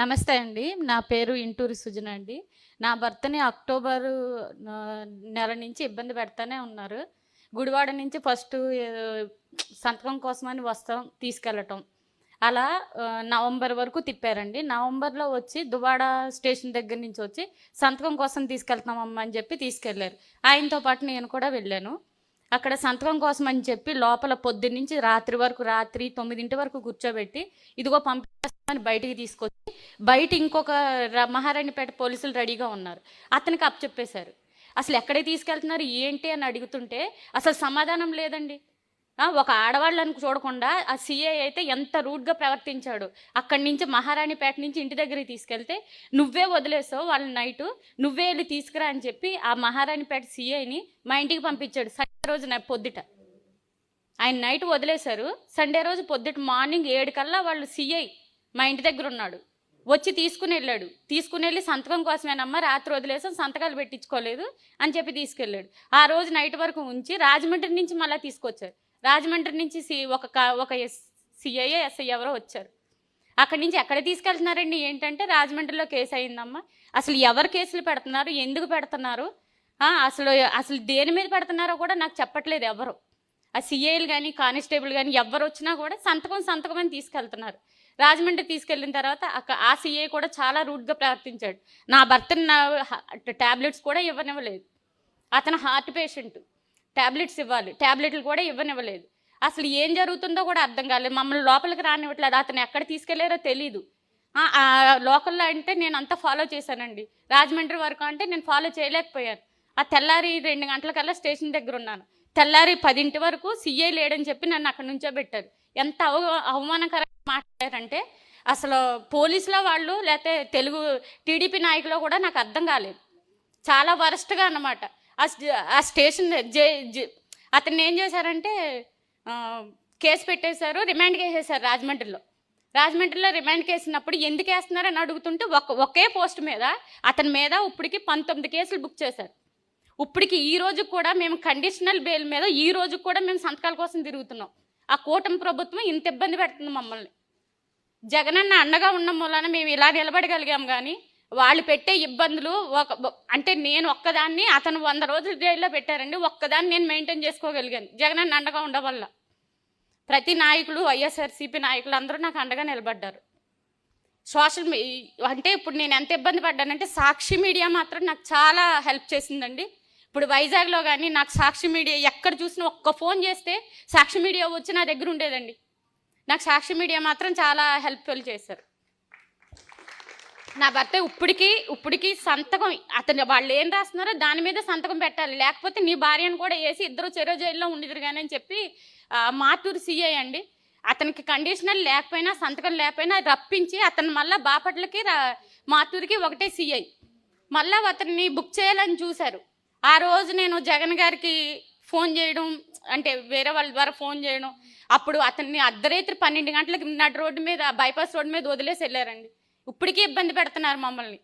నమస్తే అండి. నా పేరు ఇంటూరి సుజన అండి. నా భర్తని అక్టోబరు నెల నుంచి ఇబ్బంది పెడతానే ఉన్నారు. గుడివాడ నుంచి ఫస్టు సంతకం కోసమని తీసుకెళ్ళటం. అలా నవంబర్ వరకు తిప్పారండి. నవంబర్‌లో వచ్చి దువ్వాడ స్టేషన్ దగ్గర నుంచి వచ్చి సంతకం కోసం తీసుకెళ్తున్నామమ్మా అని చెప్పి తీసుకెళ్లారు. ఆయనతో పాటు నేను కూడా వెళ్ళాను. అక్కడ సంతకం కోసం అని చెప్పి లోపల పొద్దున్నుంచి రాత్రి 9 వరకు కూర్చోబెట్టి ఇదిగో పంపిస్తామని బయటికి తీసుకొచ్చి బయట ఇంకొక మహారాణిపేట పోలీసులు రెడీగా ఉన్నారు. అతనికి అప్పచెప్పేశారు. అసలు ఎక్కడికి తీసుకెళ్తున్నారు ఏంటి అని అడుగుతుంటే అసలు సమాధానం లేదండి. ఒక ఆడవాళ్ళని చూడకుండా ఆ సీఐ అయితే ఎంత రూడ్గా ప్రవర్తించాడు. అక్కడి నుంచి మహారాణిపేట నుంచి ఇంటి దగ్గరికి తీసుకెళ్తే నువ్వే వదిలేసావు వాళ్ళని నైటు, నువ్వే వెళ్ళి తీసుకురా అని చెప్పి ఆ మహారాణిపేట సీఐని మా ఇంటికి పంపించాడు. సండే రోజు పొద్దుట ఆయన నైట్ వదిలేశారు. సండే రోజు పొద్దుట మార్నింగ్ 7 కల్లా వాళ్ళు సీఐ మా ఇంటి దగ్గర ఉన్నాడు. వచ్చి తీసుకుని వెళ్ళి సంతకం కోసమేనమ్మా రాత్రి వదిలేసాం, సంతకాలు పెట్టించుకోలేదు అని చెప్పి తీసుకెళ్ళాడు. ఆ రోజు నైట్ వరకు ఉంచి రాజమండ్రి నుంచి మళ్ళీ తీసుకొచ్చారు. రాజమండ్రి నుంచి ఒక సిఐఏ ఎస్ఐ ఎవరో వచ్చారు. అక్కడి నుంచి ఎక్కడ తీసుకెళ్తున్నారండి ఏంటంటే రాజమండ్రిలో కేసు అయిందమ్మా. అసలు ఎవరు కేసులు పెడుతున్నారు, ఎందుకు పెడుతున్నారు, అసలు దేని మీద పెడుతున్నారో కూడా నాకు చెప్పట్లేదు ఎవరు. ఆ సిఐలు కానీ కానిస్టేబుల్ కానీ ఎవరు వచ్చినా కూడా సంతకం అని తీసుకెళ్తున్నారు. రాజమండ్రి తీసుకెళ్ళిన తర్వాత ఆ సిఐ కూడా చాలా రూడ్గా ప్రవర్తించాడు. నా భర్తను ట్యాబ్లెట్స్ కూడా ఇవ్వనివ్వలేదు. అతను హార్ట్ పేషెంట్, ట్యాబ్లెట్స్ ఇవ్వాలి, ట్యాబ్లెట్లు కూడా ఇవ్వనివ్వలేదు. అసలు ఏం జరుగుతుందో కూడా అర్థం కాలేదు. మమ్మల్ని లోపలికి రానివ్వట్లేదు. అతను ఎక్కడ తీసుకెళ్లారో తెలీదు. లోకల్లో అంటే నేను అంతా ఫాలో చేశానండి. రాజమండ్రి వరకు అంటే నేను ఫాలో చేయలేకపోయాను. ఆ తెల్లారి 2 గంటలకల్లా స్టేషన్ దగ్గర ఉన్నాను. తెల్లారి 10 వరకు సీఐ లేడని చెప్పి నన్ను అక్కడ నుంచోబెట్టారు. ఎంత అవమానకరంగా మాట్లాడారంటే అసలు పోలీసులో వాళ్ళు లేకపోతే తెలుగు టీడీపీ నాయకులో కూడా నాకు అర్థం కాలేదు. చాలా వరస్ట్గా అన్నమాట. ఆ స్టేషన్ అతన్ని ఏం చేశారంటే కేసు పెట్టేశారు, రిమాండ్కి వేసేశారు రాజమండ్రిలో రిమాండ్కి వేసినప్పుడు ఎందుకు వేస్తున్నారని అడుగుతుంటే ఒకే పోస్ట్ మీద అతని మీద ఇప్పటికి 19 కేసులు బుక్ చేశారు. ఇప్పటికి ఈ రోజు కూడా మేము కండిషనల్ బెయిల్ మీద ఈ రోజు కూడా మేము సంతకాల కోసం తిరుగుతున్నాం. ఆ కూటమి ప్రభుత్వం ఇంత ఇబ్బంది పెడుతుంది మమ్మల్ని. జగనన్న అండగా ఉన్న మూలాన మేము ఇలా నిలబడగలిగాం. కానీ వాళ్ళు పెట్టే ఇబ్బందులు అంటే నేను ఒక్కదాన్ని, అతను 100 రోజులు జైల్లో పెట్టారండి, ఒక్కదాన్ని నేను మెయింటైన్ చేసుకోగలిగాను జగనన్న అండగా ఉండడం వల్ల. ప్రతి నాయకులు, వైఎస్ఆర్సీపీ నాయకులు అందరూ నాకు అండగా నిలబడ్డారు. అంటే ఇప్పుడు నేను ఎంత ఇబ్బంది పడ్డానంటే సాక్షి మీడియా మాత్రం నాకు చాలా హెల్ప్ చేసిందండి. ఇప్పుడు వైజాగ్లో కానీ నాకు సాక్షి మీడియా ఎక్కడ చూసినా ఒక్క ఫోన్ చేస్తే సాక్షి మీడియా వచ్చి నా దగ్గర ఉండేదండి. నాకు సాక్షి మీడియా మాత్రం చాలా హెల్ప్ఫుల్ చేశారు. నా భర్త ఇప్పటికీ సంతకం అతను వాళ్ళు ఏం రాస్తున్నారో దాని మీద సంతకం పెట్టాలి, లేకపోతే నీ భార్యను కూడా వేసి ఇద్దరు చెరో జైల్లో ఉండిద్దరు కానీ అని చెప్పి మాటూరు సీఐ అండి. అతనికి కండిషనల్ లేకపోయినా సంతకం లేకపోయినా రప్పించి అతను మళ్ళీ బాపట్లకి మాటూరికి ఒకటే సీఐ మళ్ళీ అతన్ని బుక్ చేయాలని చూశారు. ఆ రోజు నేను జగన్ గారికి ఫోన్ చేయడం, అంటే వేరే వాళ్ళ ద్వారా ఫోన్ చేయడం, అప్పుడు అతన్ని అర్ధరాత్రి 12 గంటలకి నడు రోడ్డు మీద, బైపాస్ రోడ్డు మీద వదిలేసి వెళ్ళారండి. ఇప్పటికీ ఇబ్బంది పెడుతున్నారు మమ్మల్ని.